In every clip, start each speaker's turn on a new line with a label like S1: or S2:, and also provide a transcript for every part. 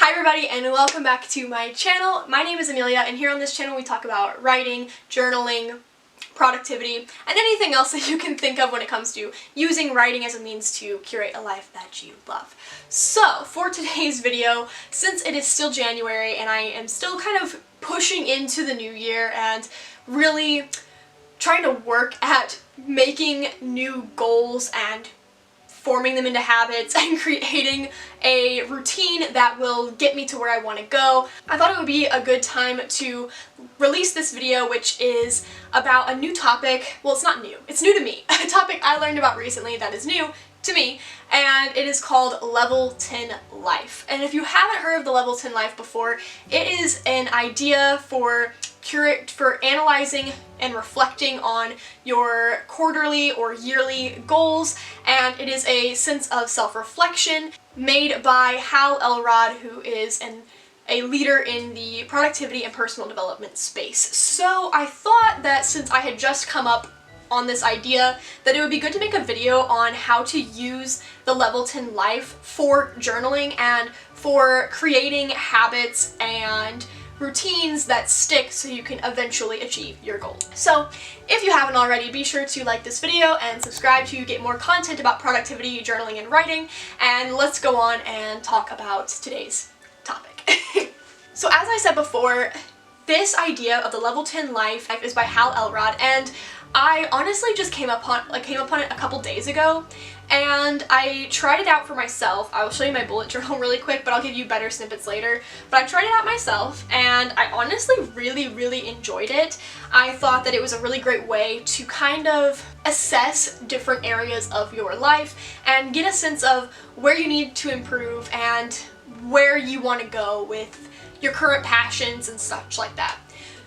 S1: Hi everybody and welcome back to my channel. My name is Amelia and here on this channel we talk about writing, journaling, productivity, and anything else that you can think of when it comes to using writing as a means to curate a life that you love. So for today's video, since it is still January and I am still kind of pushing into the new year and really trying to work at making new goals and forming them into habits and creating a routine that will get me to where I want to go, I thought it would be a good time to release this video, which is about a new topic. Well, it's not new. It's new to me. A topic I learned about recently that is new to me, and it is called Level 10 Life. And if you haven't heard of the Level 10 Life before, it is an idea for analyzing and reflecting on your quarterly or yearly goals, and it is a sense of self-reflection made by Hal Elrod, who is a leader in the productivity and personal development space. So I thought that since I had just come up on this idea, that it would be good to make a video on how to use the Level 10 Life for journaling and for creating habits and routines that stick so you can eventually achieve your goal. So if you haven't already, be sure to like this video and subscribe to get more content about productivity, journaling, and writing, and let's go on and talk about today's topic. So as I said before, this idea of the Level 10 Life is by Hal Elrod, and I honestly just came upon it a couple days ago, and I tried it out for myself. I will show you my bullet journal really quick, but I'll give you better snippets later. But I tried it out myself, and I honestly really enjoyed it. I thought that it was a really great way to kind of assess different areas of your life and get a sense of where you need to improve and where you want to go with your current passions and such like that.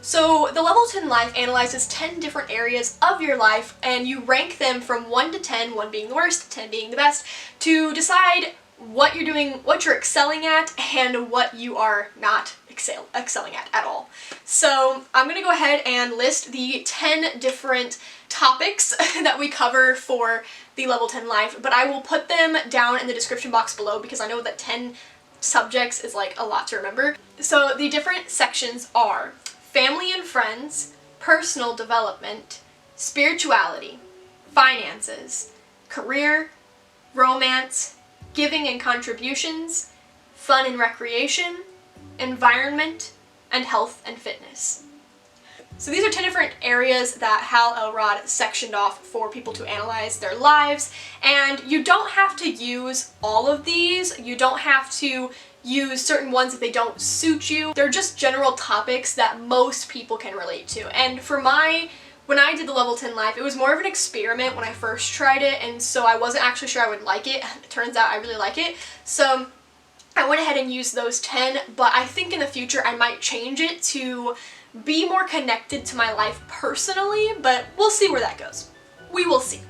S1: So the Level 10 Life analyzes 10 different areas of your life, and you rank them from 1 to 10, 1 being the worst, 10 being the best, to decide what you're doing, what you're excelling at, and what you are not excelling at all. So I'm going to go ahead and list the 10 different topics that we cover for the Level 10 Life, but I will put them down in the description box below because I know that 10 subjects is like a lot to remember. So the different sections are family and friends, personal development, spirituality, finances, career, romance, giving and contributions, fun and recreation, environment, and health and fitness. So these are 10 different areas that Hal Elrod sectioned off for people to analyze their lives, and you don't have to use all of these. You don't have to use certain ones if they don't suit you. They're just general topics that most people can relate to. And for when I did the Level 10 Life, it was more of an experiment when I first tried it, and so I wasn't actually sure I would like it. It turns out I really like it. So I went ahead and used those 10, but I think in the future I might change it to be more connected to my life personally, but we'll see where that goes. We will see.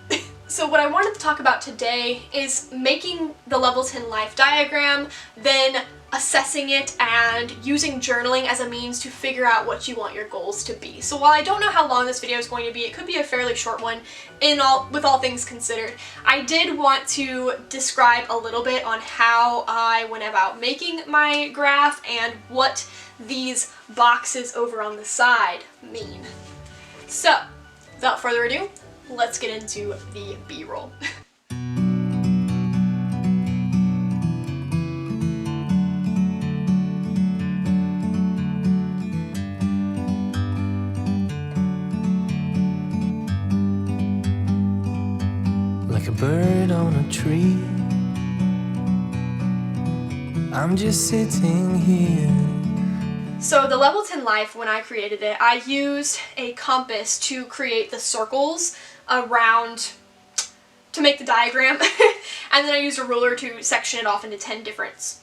S1: So what I wanted to talk about today is making the Level 10 Life diagram, then assessing it and using journaling as a means to figure out what you want your goals to be. So while I don't know how long this video is going to be, it could be a fairly short one with all things considered. I did want to describe a little bit on how I went about making my graph and what these boxes over on the side mean. So without further ado, let's get into the B-roll.
S2: Like a bird on a tree, I'm just sitting here.
S1: So the Level 10 Life, when I created it, I used a compass to create the circles around to make the diagram, and then I used a ruler to section it off into 10 different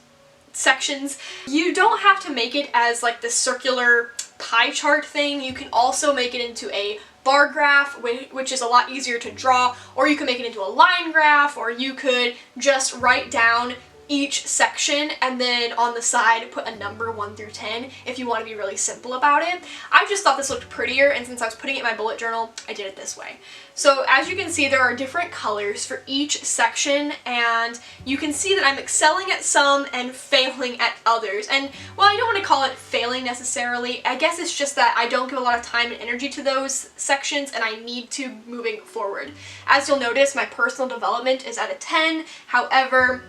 S1: sections. You don't have to make it as like the circular pie chart thing. You can also make it into a bar graph, which is a lot easier to draw, or you can make it into a line graph, or you could just write down each section, and then on the side put a number 1 through 10 if you want to be really simple about it. I just thought this looked prettier, and since I was putting it in my bullet journal, I did it this way. So as you can see, there are different colors for each section, and you can see that I'm excelling at some and failing at others. And while I don't want to call it failing necessarily, I guess it's just that I don't give a lot of time and energy to those sections, and I need to moving forward. As you'll notice, my personal development is at a 10, however,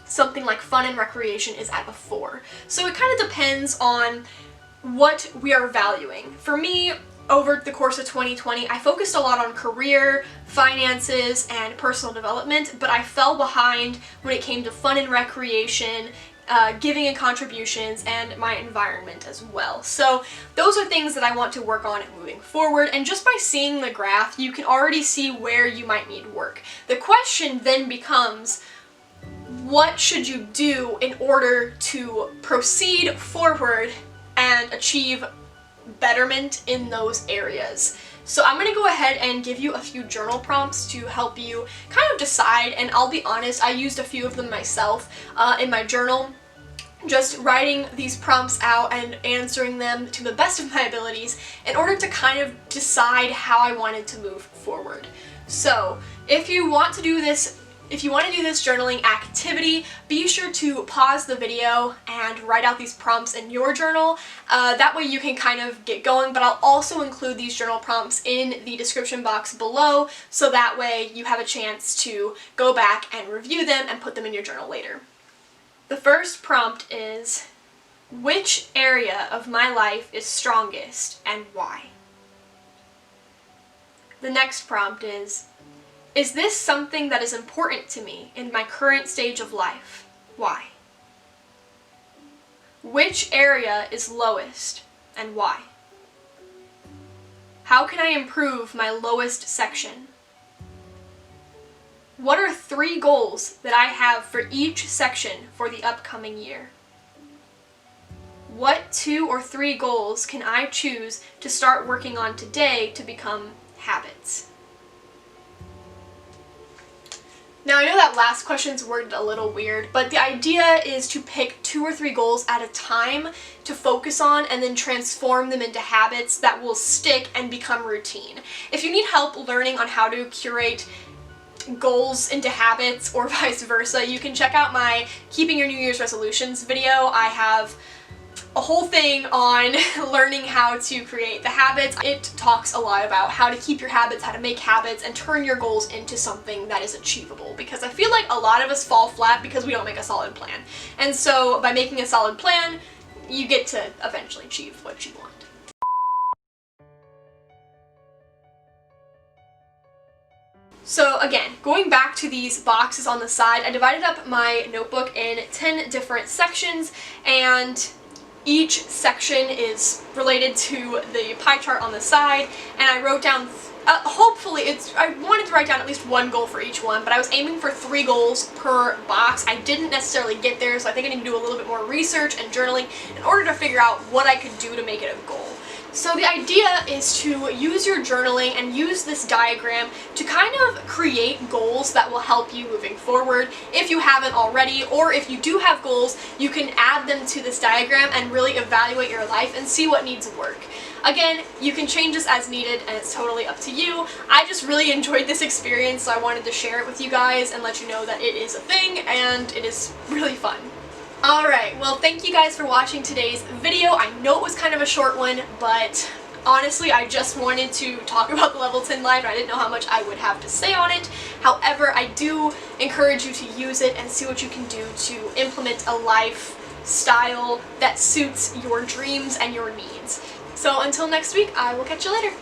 S1: something like fun and recreation is at a 4. So it kind of depends on what we are valuing. For me, over the course of 2020, I focused a lot on career, finances, and personal development, but I fell behind when it came to fun and recreation, giving and contributions, and my environment as well. So those are things that I want to work on moving forward, and just by seeing the graph, you can already see where you might need work. The question then becomes, what should you do in order to proceed forward and achieve betterment in those areas? So I'm going to go ahead and give you a few journal prompts to help you kind of decide, and I'll be honest, I used a few of them myself in my journal, just writing these prompts out and answering them to the best of my abilities in order to kind of decide how I wanted to move forward. So if you want to do this journaling activity, be sure to pause the video and write out these prompts in your journal. That way you can kind of get going, but I'll also include these journal prompts in the description box below, so that way you have a chance to go back and review them and put them in your journal later. The first prompt is, which area of my life is strongest and why? The next prompt is this something that is important to me in my current stage of life? Why? Which area is lowest and why? How can I improve my lowest section? What are 3 goals that I have for each section for the upcoming year? What 2 or 3 goals can I choose to start working on today to become habits? Now, I know that last question's worded a little weird, but the idea is to pick 2 or 3 goals at a time to focus on and then transform them into habits that will stick and become routine. If you need help learning on how to curate goals into habits or vice versa, you can check out my Keeping Your New Year's Resolutions video. I have a whole thing on learning how to create the habits. It talks a lot about how to keep your habits, how to make habits, and turn your goals into something that is achievable, because I feel like a lot of us fall flat because we don't make a solid plan. And so by making a solid plan, you get to eventually achieve what you want. So again, going back to these boxes on the side, I divided up my notebook in 10 different sections, and each section is related to the pie chart on the side, and I wrote down, I wanted to write down at least 1 goal for each one, but I was aiming for 3 goals per box. I didn't necessarily get there, so I think I need to do a little bit more research and journaling in order to figure out what I could do to make it a goal. So the idea is to use your journaling and use this diagram to kind of create goals that will help you moving forward if you haven't already, or if you do have goals, you can add them to this diagram and really evaluate your life and see what needs work. Again, you can change this as needed and it's totally up to you. I just really enjoyed this experience, so I wanted to share it with you guys and let you know that it is a thing and it is really fun. Alright, well, thank you guys for watching today's video. I know it was kind of a short one, but honestly, I just wanted to talk about the Level 10 Life, and I didn't know how much I would have to say on it. However, I do encourage you to use it and see what you can do to implement a lifestyle that suits your dreams and your needs. So until next week, I will catch you later.